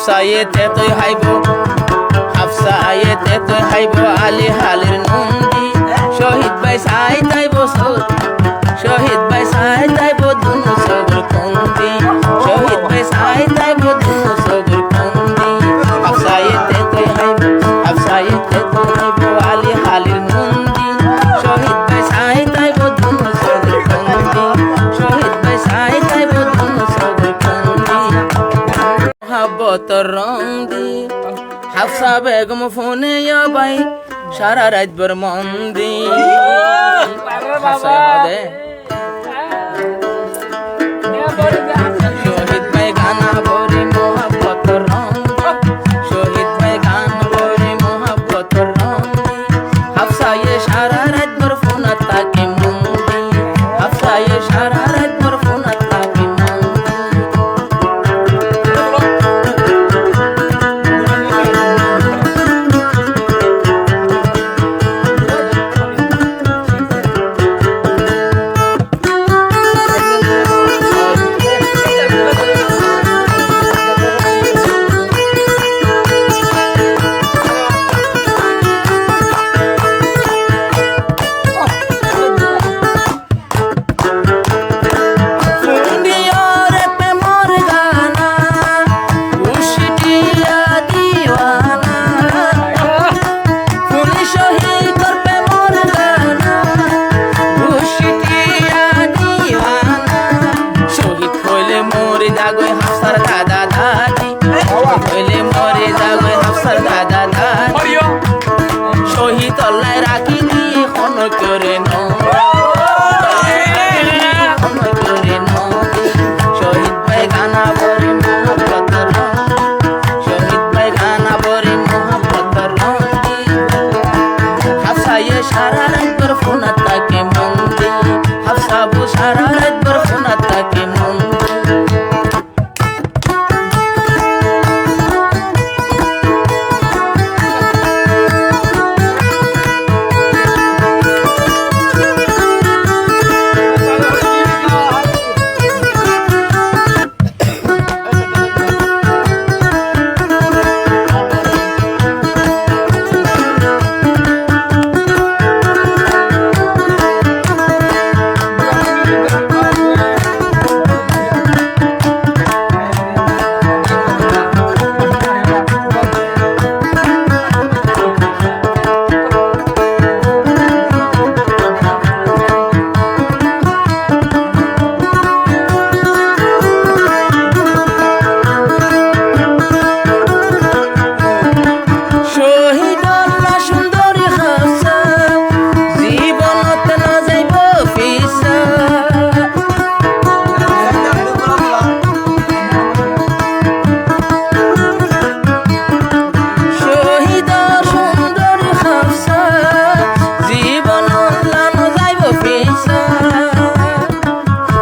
হাফসায়েতে তুই হাইব হাফসায়েতে তুই হাইব আলী হালির নন্দী শহীদ ভাই সাই তাইব শহীদ ভাই সাই তাইব দুনু সবর কন্দি শহীদ ভাই সাই তাইব দুনু সবর কন্দি হাফসায়েতে তুই হাইব হাফসায়েতে তুই হাইব আলী হালির নন্দী শহীদ ভাই সাই তাইব দুনু সবর কন্দি শহীদ ভাই সাই তাইব দুনু সবর কন্দি মোহাব্বত রং দি হাফসা বেগম ফোনে ভাই সারা রাত ভর মন দি শহীদ ভাই গানা বরে মোহাব্বত রং শহীদ ভাই গান বরে মোহাব্বত রং হাফসা এ সারা রাত ভর ফোন তাকে মন দি হাফসা এ সারা রাত ভর ফোন তাকে মন শহীদ আল্লাহ রাখি দিয়ে খন করে শহীদ ভাই গানা বরে মোহাব্বত রং শহীদ ভাই গানা বরে মোহাব্বত রং হাফসা এ সারা রাত ভর ফোন তাকে মন দি হাফসা বু সারা রাত ভর ফোন তাকে মন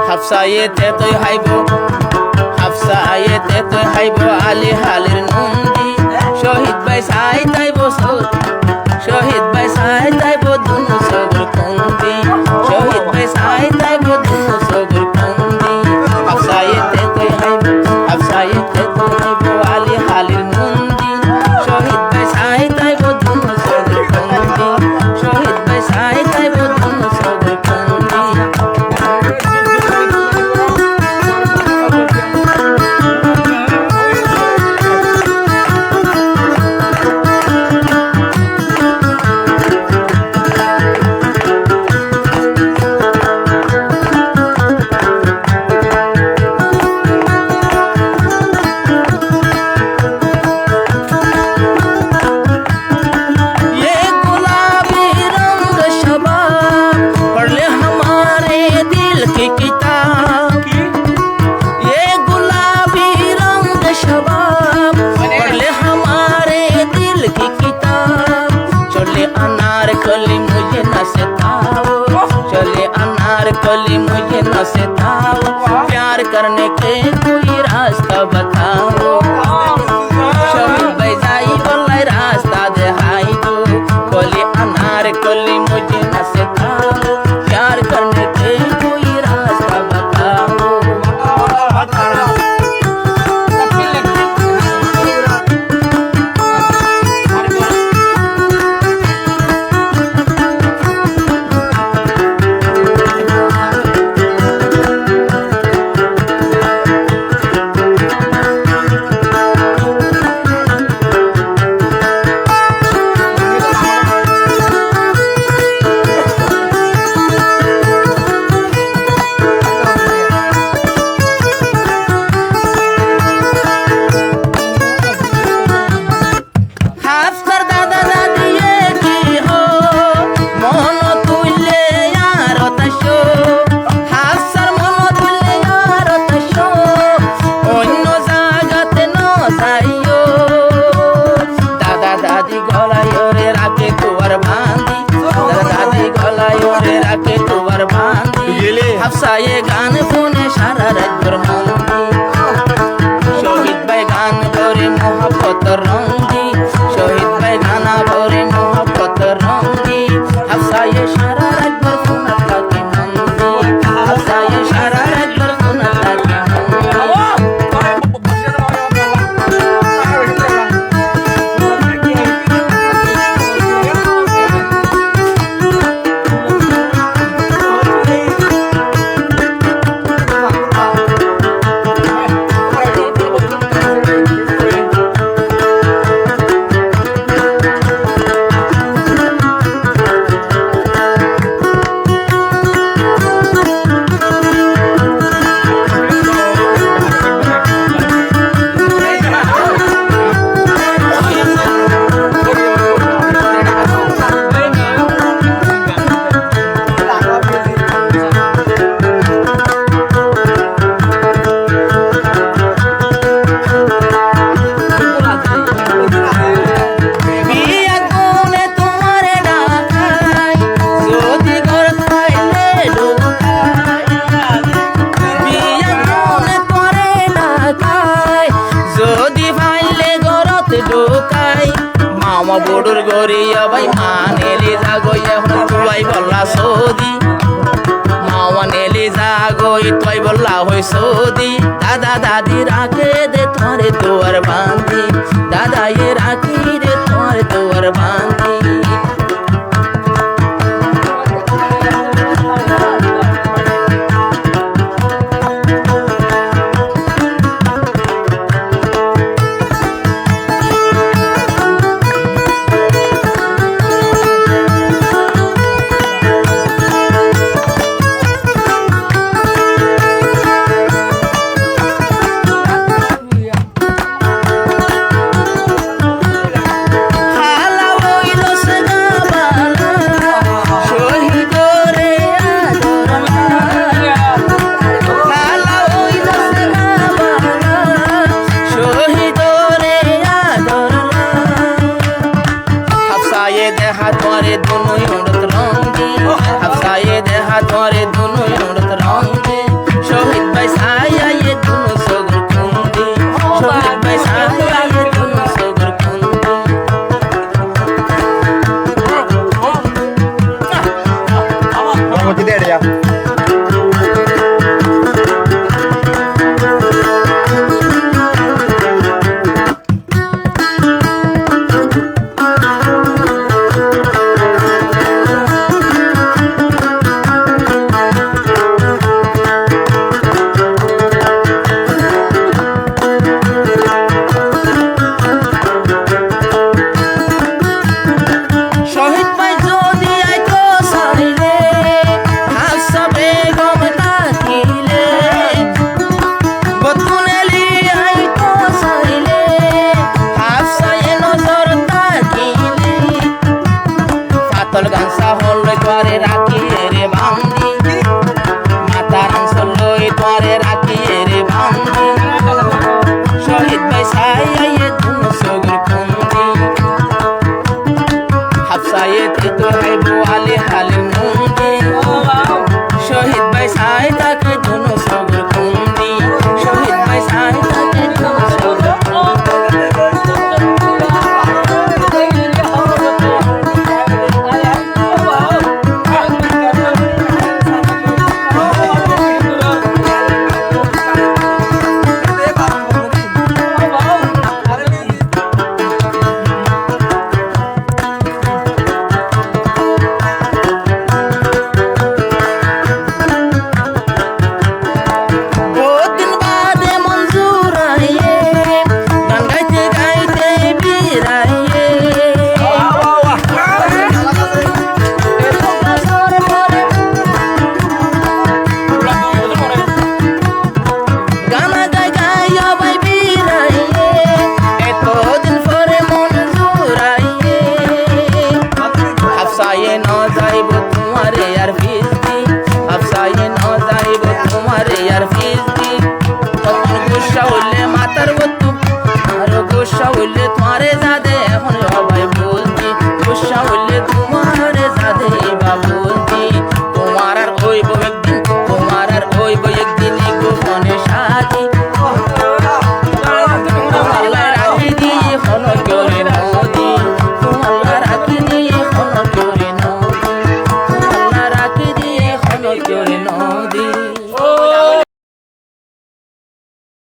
হাফসায়েতে তুই হাইব হাফসায়েতে তুই হাইব আলী হালির নন্দী শহীদ ভাই সাই তাইব শহীদ ভাই সাই তাইব দুনু সবর কন্দি শহীদ ভাই সাই তাইব দুনু সবর কন্দি হাফসায়েতে তুই হাইব হাফসায়েতে তুই হাইব আলী হালির নন্দী শহীদ ভাই সাই তাইব দুনু সবর কন্দি শহীদ ভাই সাই তাইব দুনু সবর কন্দি যাইও দাদা দাদি গলায় ওরে রাখে তোমার বাঁধি দাদা দাদি গলায় ওরে রাখে তোমার বাঁধি হাফসায়ে গান শুনে সারা রাত ভর মন্দি শহীদ ভাই গান ভরে মোহাব্বত রঙ্গি শহীদ ভাই গানা ভরে মোহাব্বত রঙ্গি হাফসায়ে সারা রাত ভর ফোনা থাকে মন্দি হাফসায়ে সারা রাত ভর ফোনা থাকে মামা বড়ুর গরিয়া ভাই মানেলি যাগই এখন তুই বললা সৌদি মামা নেলি যাগই তুই বললা হই সৌদি দাদা দাদি রাখে দে তোরে তোর বাঁধি দাদা এ রাখি রে তোরে তোর বাঁধি দেহা তোরে দুনুই উড়ত রঙ্গি হাফসায়ে দেহা তোরে দুনুই উড়ত রঙ্গি শহীদ ভাই সায়ায়ে দুনু সগর কুন্দি শহীদ ভাই সায়ায়ে দুনু সগর কুন্দি Vamos de ideia. গানসা হল তোরে রাখি রে বান্দি মাতার অঞ্চল তোরে রাখি রে বান্দি শহীদ ভাই সাই